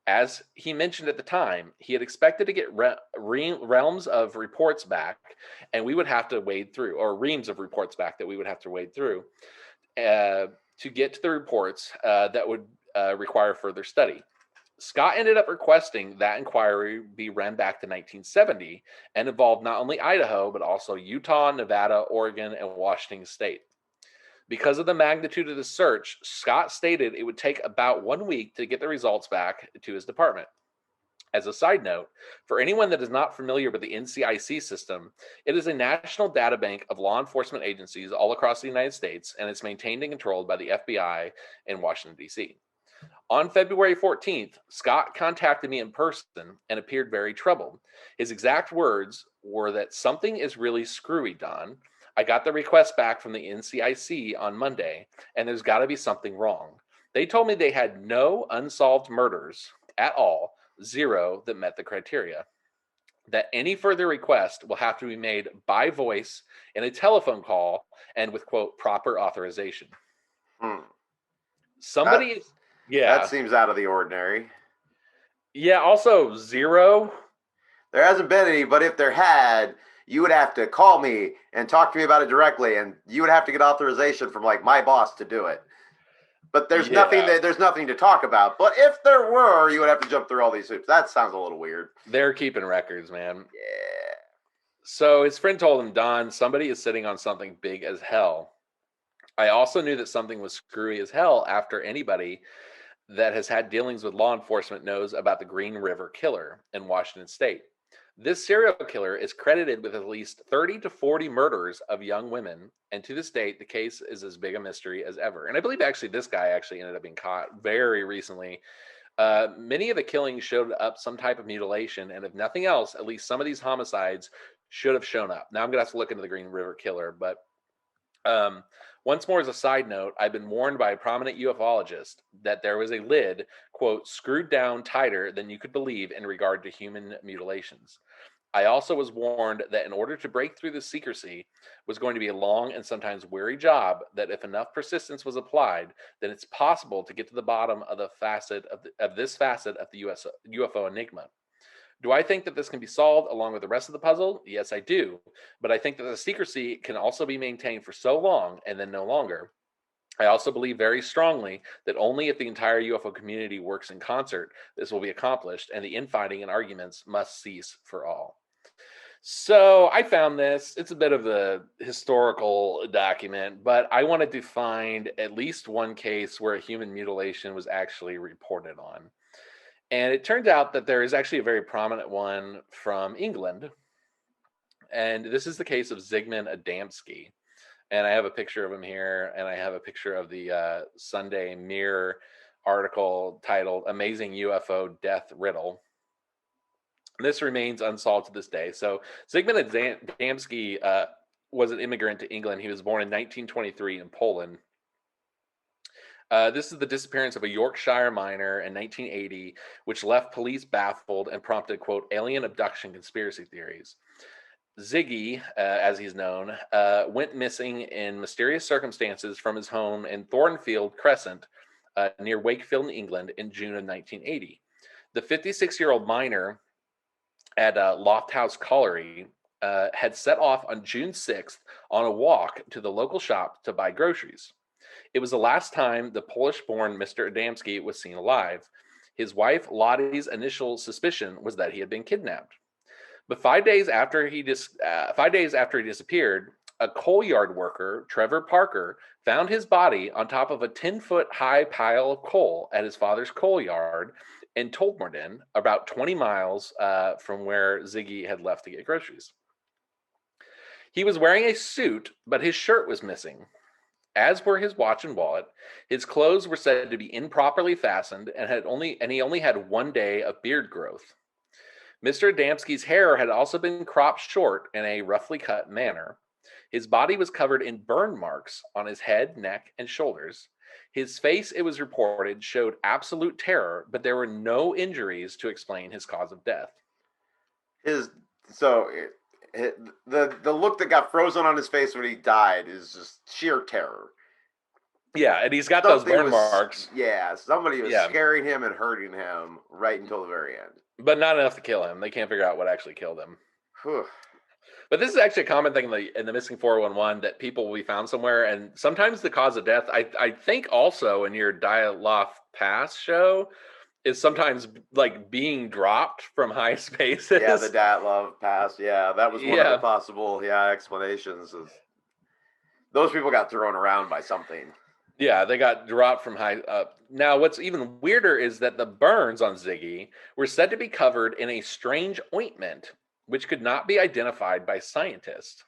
As he mentioned at the time, he had expected to get realms of reports back, and we would have to wade through, or reams of reports back that we would have to wade through to get to the reports that would require further study. Scott ended up requesting that inquiry be run back to 1970 and involved not only Idaho, but also Utah, Nevada, Oregon, and Washington State. Because of the magnitude of the search, Scott stated it would take about 1 week to get the results back to his department. As a side note, for anyone that is not familiar with the NCIC system, it is a national data bank of law enforcement agencies all across the United States, and it's maintained and controlled by the FBI in Washington, D.C. On February 14th, Scott contacted me in person and appeared very troubled. His exact words were that something is really screwy, Don. I got the request back from the NCIC on Monday, and there's got to be something wrong. They told me they had no unsolved murders at all, 0 that met the criteria. That any further request will have to be made by voice in a telephone call and with, quote, proper authorization. That seems out of the ordinary. Yeah, also 0. There hasn't been any, but if there had, you would have to call me and talk to me about it directly, and you would have to get authorization from like my boss to do it. But there's nothing to talk about. But if there were, you would have to jump through all these hoops. That sounds a little weird. They're keeping records, man. Yeah. So his friend told him, Don, somebody is sitting on something big as hell. I also knew that something was screwy as hell after anybody that has had dealings with law enforcement knows about the Green River Killer in Washington State. This serial killer is credited with at least 30 to 40 murders of young women, and to this date, the case is as big a mystery as ever. And I believe actually this guy actually ended up being caught very recently. Many of the killings showed up some type of mutilation, and if nothing else, at least some of these homicides should have shown up. Now I'm going to have to look into the Green River Killer, but once more as a side note, I've been warned by a prominent ufologist that there was a lid, quote, screwed down tighter than you could believe in regard to human mutilations. I also was warned that in order to break through the secrecy was going to be a long and sometimes weary job, that if enough persistence was applied, then it's possible to get to the bottom of the facet of this facet of the UFO enigma. Do I think that this can be solved along with the rest of the puzzle? Yes, I do. But I think that the secrecy can also be maintained for so long and then no longer. I also believe very strongly that only if the entire UFO community works in concert, this will be accomplished, and the infighting and arguments must cease for all. So I found this. It's a bit of a historical document, but I wanted to find at least one case where a human mutilation was actually reported on. And it turns out that there is actually a very prominent one from England. And this is the case of Zigmund Adamski. And I have a picture of him here, and I have a picture of the Sunday Mirror article titled Amazing UFO Death Riddle. This remains unsolved to this day. So Zygmunt Adamski was an immigrant to England. He was born in 1923 in Poland. This is the disappearance of a Yorkshire miner in 1980, which left police baffled and prompted, quote, alien abduction conspiracy theories. Ziggy, as he's known, went missing in mysterious circumstances from his home in Thornfield Crescent near Wakefield, England, in June of 1980. The 56-year-old miner at Lofthouse Colliery had set off on June 6th on a walk to the local shop to buy groceries. It was the last time the Polish-born Mr. Adamski was seen alive. His wife Lottie's initial suspicion was that he had been kidnapped. But 5 days after he disappeared, a coal yard worker, Trevor Parker, found his body on top of a 10-foot high pile of coal at his father's coal yard in Tolmorden, about 20 miles from where Ziggy had left to get groceries. He was wearing a suit, but his shirt was missing, as were his watch and wallet. His clothes were said to be improperly fastened, and he only had 1 day of beard growth. Mr. Adamski's hair had also been cropped short in a roughly cut manner. His body was covered in burn marks on his head, neck, and shoulders. His face, it was reported, showed absolute terror, but there were no injuries to explain his cause of death. The look that got frozen on his face when he died is just sheer terror. Yeah, and he's got those burn marks. Yeah, somebody was scaring him and hurting him right until the very end. But not enough to kill him. They can't figure out what actually killed him. But this is actually a common thing in the missing 411 that people will be found somewhere, and sometimes the cause of death, I think also in your Dyatlov Pass show, is sometimes like being dropped from high spaces. Yeah, the Dyatlov Pass. Yeah, that was one of the possible explanations. Those people got thrown around by something. Yeah, they got dropped from high up. Now, what's even weirder is that the burns on Ziggy were said to be covered in a strange ointment, which could not be identified by scientists.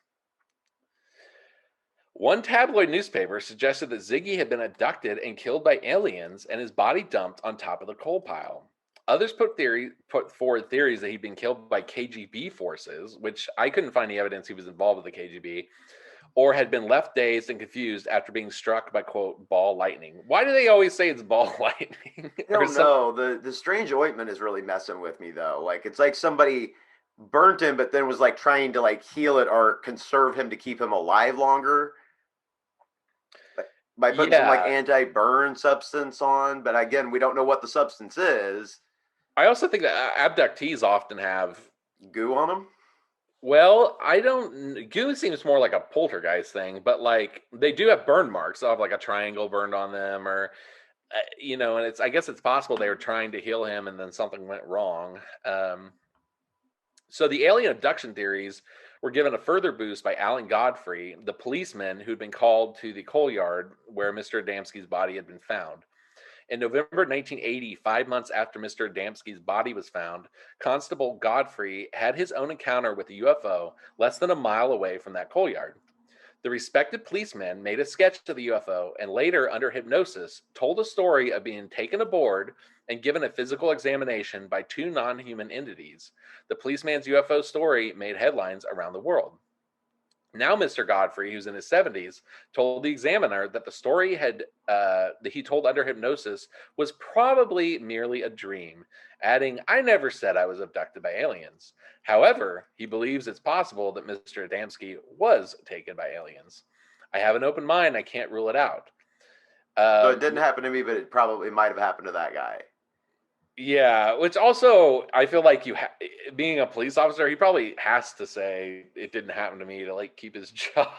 One tabloid newspaper suggested that Ziggy had been abducted and killed by aliens and his body dumped on top of the coal pile. Others put forward theories that he'd been killed by KGB forces, which I couldn't find any evidence he was involved with the KGB, or had been left dazed and confused after being struck by, quote, ball lightning. Why do they always say it's ball lightning? I don't know. The strange ointment is really messing with me, though. Like, it's like somebody burnt him, but then was, like, trying to, like, heal it or conserve him to keep him alive longer. By putting some, like, anti-burn substance on. But, again, we don't know what the substance is. I also think that abductees often have... goo on them? Well, goo seems more like a poltergeist thing, but like they do have burn marks. They'll have like a triangle burned on them or, and I guess it's possible they were trying to heal him and then something went wrong. So the alien abduction theories were given a further boost by Alan Godfrey, the policeman who'd been called to the coal yard where Mr. Adamski's body had been found. In November 1980, 5 months after Mr. Adamski's body was found, Constable Godfrey had his own encounter with a UFO less than a mile away from that coal yard. The respected policeman made a sketch of the UFO and later, under hypnosis, told a story of being taken aboard and given a physical examination by two non-human entities. The policeman's UFO story made headlines around the world. Now, Mr. Godfrey, who's in his 70s, told the Examiner that the story that he told under hypnosis was probably merely a dream, adding, "I never said I was abducted by aliens." However, he believes it's possible that Mr. Adamski was taken by aliens. "I have an open mind. I can't rule it out." So it didn't happen to me, but it probably might have happened to that guy. Yeah, which also I feel like being a police officer, he probably has to say it didn't happen to me to like keep his job.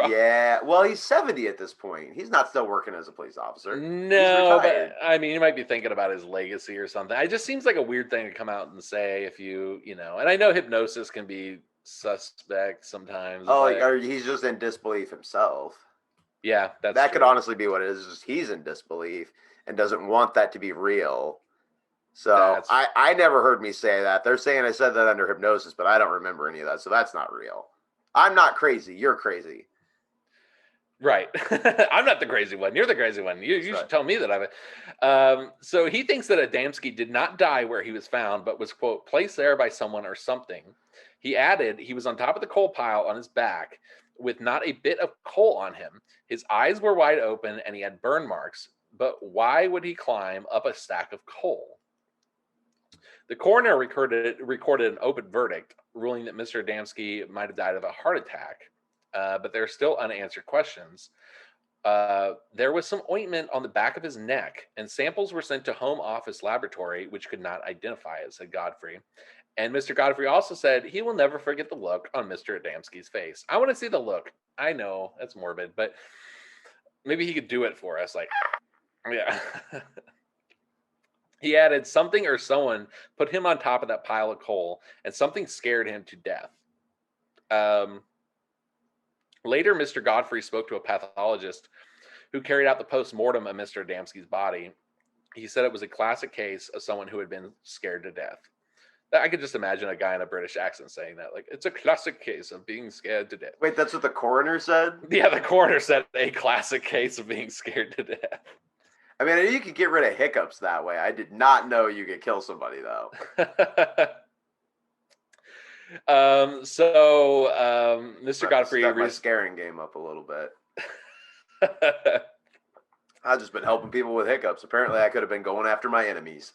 Yeah, well, he's 70 at this point. He's not still working as a police officer. He's No, but retired. I mean, you might be thinking about his legacy or something. It just seems like a weird thing to come out and say if and I know hypnosis can be suspect sometimes, Oh, but or he's just in disbelief himself. yeah, that's That could true. honestly be what it is. Just he's in disbelief and doesn't want that to be real. So That's I never heard me say that. They're saying I said that under hypnosis, but I don't remember any of that. So that's not real. I'm not crazy. You're crazy. right. I'm not the crazy one. You're the crazy one. You Right. should tell me that so he thinks that Adamski did not die where he was found, but was, quote, placed there by someone or something. He added he was on top of the coal pile on his back with not a bit of coal on him. His eyes were wide open and he had burn marks. But why would he climb up a stack of coal? The coroner recorded an open verdict, ruling that Mr. Adamski might have died of a heart attack, but there are still unanswered questions. There was some ointment on the back of his neck, and samples were sent to Home Office Laboratory, which could not identify it, said Godfrey. And Mr. Godfrey also said he will never forget the look on Mr. Adamski's face. I want to see the look. I know that's morbid, but maybe he could do it for us. Like, yeah. He added something or someone put him on top of that pile of coal, and something scared him to death. Later, Mr. Godfrey spoke to a pathologist who carried out the post-mortem of Mr. Adamski's body. He said it was a classic case of someone who had been scared to death. I could just imagine a guy in a British accent saying that. Like, it's a classic case of being scared to death. Wait, that's what the coroner said? Yeah, the coroner said a classic case of being scared to death. I mean, you could get rid of hiccups that way. I did not know you could kill somebody, though. Mr. Godfrey step my scaring game up a little bit. I've just been helping people with hiccups. Apparently, I could have been going after my enemies.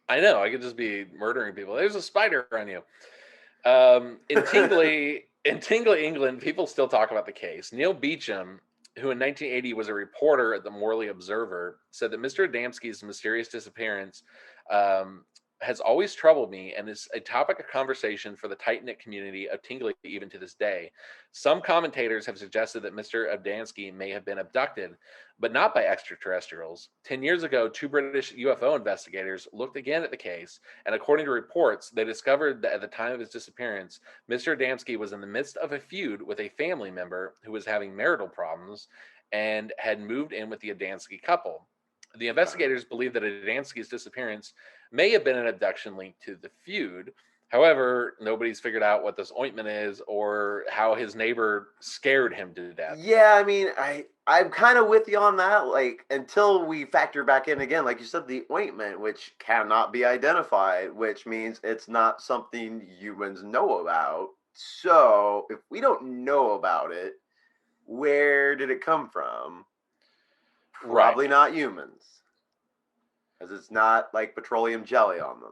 I know. I could just be murdering people. There's a spider on you. In Tingley, England, people still talk about the case. Neil Beecham, who in 1980 was a reporter at the Morley Observer, said that Mr. Adamski's mysterious disappearance has always troubled me and is a topic of conversation for the tight-knit community of Tingley even to this day. Some commentators have suggested that Mr. Adamski may have been abducted, but not by extraterrestrials. 10 years ago, 2 British UFO investigators looked again at the case, and according to reports, they discovered that at the time of his disappearance, Mr. Adamski was in the midst of a feud with a family member who was having marital problems and had moved in with the Adamski couple. The investigators believe that Adamski's disappearance may have been an abduction linked to the feud. However, nobody's figured out what this ointment is or how his neighbor scared him to death. Yeah, I mean, I'm kind of with you on that. Like, until we factor back in again, like you said, the ointment, which cannot be identified, which means it's not something humans know about. So, if we don't know about it, where did it come from? Probably not humans, because it's not like petroleum jelly on them.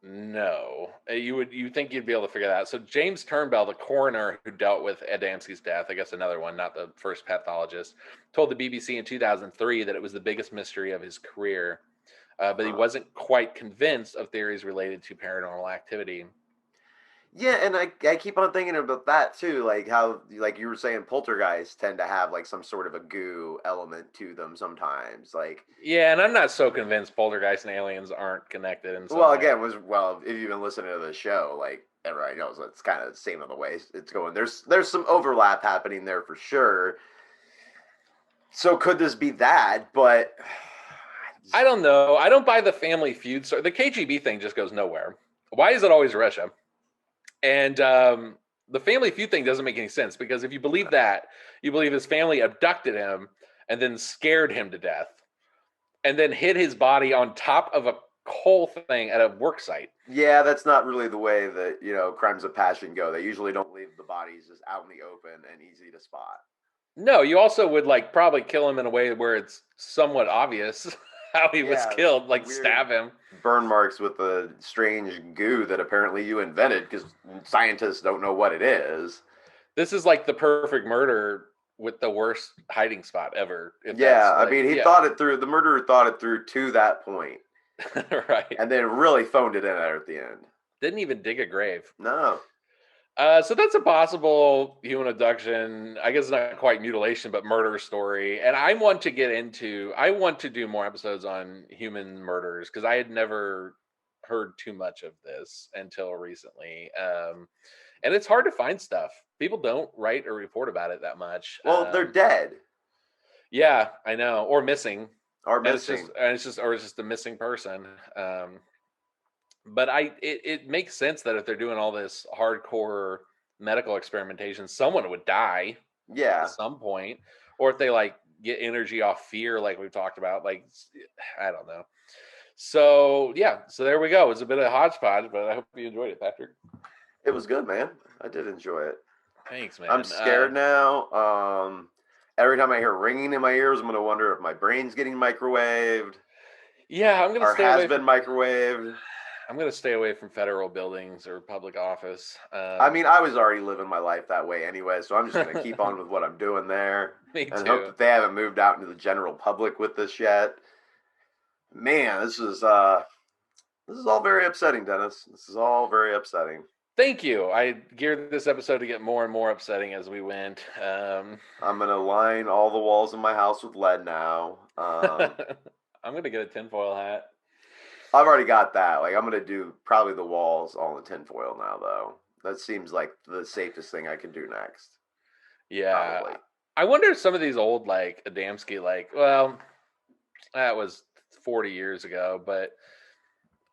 No, you think you'd be able to figure that out. So James Turnbull, the coroner who dealt with Adamski's death, I guess another one, not the first pathologist, told the BBC in 2003 that it was the biggest mystery of his career, but he wasn't quite convinced of theories related to paranormal activity. Yeah, and I keep on thinking about that too, like how, like you were saying, poltergeists tend to have like some sort of a goo element to them sometimes. Like, yeah, and I'm not so convinced poltergeists and aliens aren't connected. And if you've been listening to the show, like everybody knows it's kind of the same of the way it's going. There's some overlap happening there for sure. So could this be that? But I don't know. I don't buy the family feud. So the KGB thing just goes nowhere. Why is it always Russia? And the family feud thing doesn't make any sense, because if you believe that, you believe his family abducted him and then scared him to death and then hid his body on top of a coal thing at a work site. Yeah, that's not really the way that, crimes of passion go. They usually don't leave the bodies just out in the open and easy to spot. No, you also would probably kill him in a way where it's somewhat obvious how he was killed, stab him. Burn marks with a strange goo that apparently you invented, because scientists don't know what it is. This is like the perfect murder with the worst hiding spot ever. I mean, he thought it through. The murderer thought it through to that point. Right. And then really phoned it in at the end. Didn't even dig a grave. No. So that's a possible human abduction. I guess it's not quite mutilation, but murder story. And I want to do more episodes on human murders because I had never heard too much of this until recently. And it's hard to find stuff. People don't write or report about it that much. Well, they're dead. Yeah, I know. Or missing. Or missing. It's just a missing person. But it makes sense that if they're doing all this hardcore medical experimentation, someone would die at some point, or if they like get energy off fear, like we've talked about, like I don't know. So yeah, so there we go. It's a bit of a hodgepodge, but I hope you enjoyed it, Patrick. It was good, man. I did enjoy it. Thanks, man. I'm scared now. Every time I hear ringing in my ears, I'm gonna wonder if my brain's getting microwaved. Yeah, I'm gonna or has been microwaved. I'm going to stay away from federal buildings or public office. I mean, I was already living my life that way anyway, so I'm just going to keep on with what I'm doing there. Me and too. hope that they haven't moved out into the general public with this yet. Man, this is all very upsetting, Dennis. This is all very upsetting. Thank you. I geared this episode to get more and more upsetting as we went. I'm going to line all the walls in my house with lead now. I'm going to get a tinfoil hat. I've already got that. Like, I'm going to do probably the walls all in tinfoil now, though. That seems like the safest thing I can do next. Yeah. Probably. I wonder if some of these old, like, Adamski, like, well, that was 40 years ago, but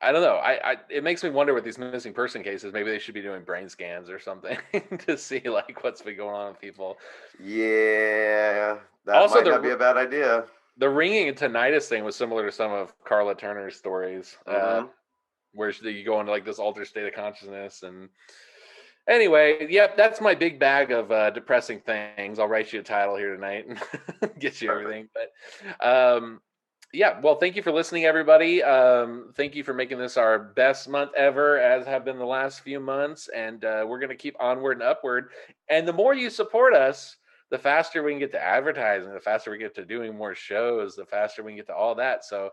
I don't know. It makes me wonder with these missing person cases, maybe they should be doing brain scans or something to see, like, what's been going on with people. Yeah. That also might not be a bad idea. The ringing and tinnitus thing was similar to some of Carla Turner's stories, where you go into like this altered state of consciousness. And anyway, yep, that's my big bag of depressing things. I'll write you a title here tonight and get you everything. But yeah, well, thank you for listening, everybody. Thank you for making this our best month ever, as have been the last few months. And we're going to keep onward and upward. And the more you support us, the faster we can get to advertising, the faster we get to doing more shows, the faster we can get to all that. So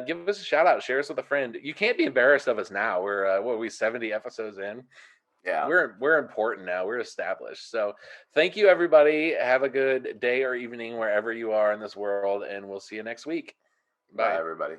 give us a shout out, share us with a friend. You can't be embarrassed of us now. We're, what are we, 70 episodes in? Yeah. We're important now. We're established. So thank you, everybody. Have a good day or evening wherever you are in this world, and we'll see you next week. Bye everybody.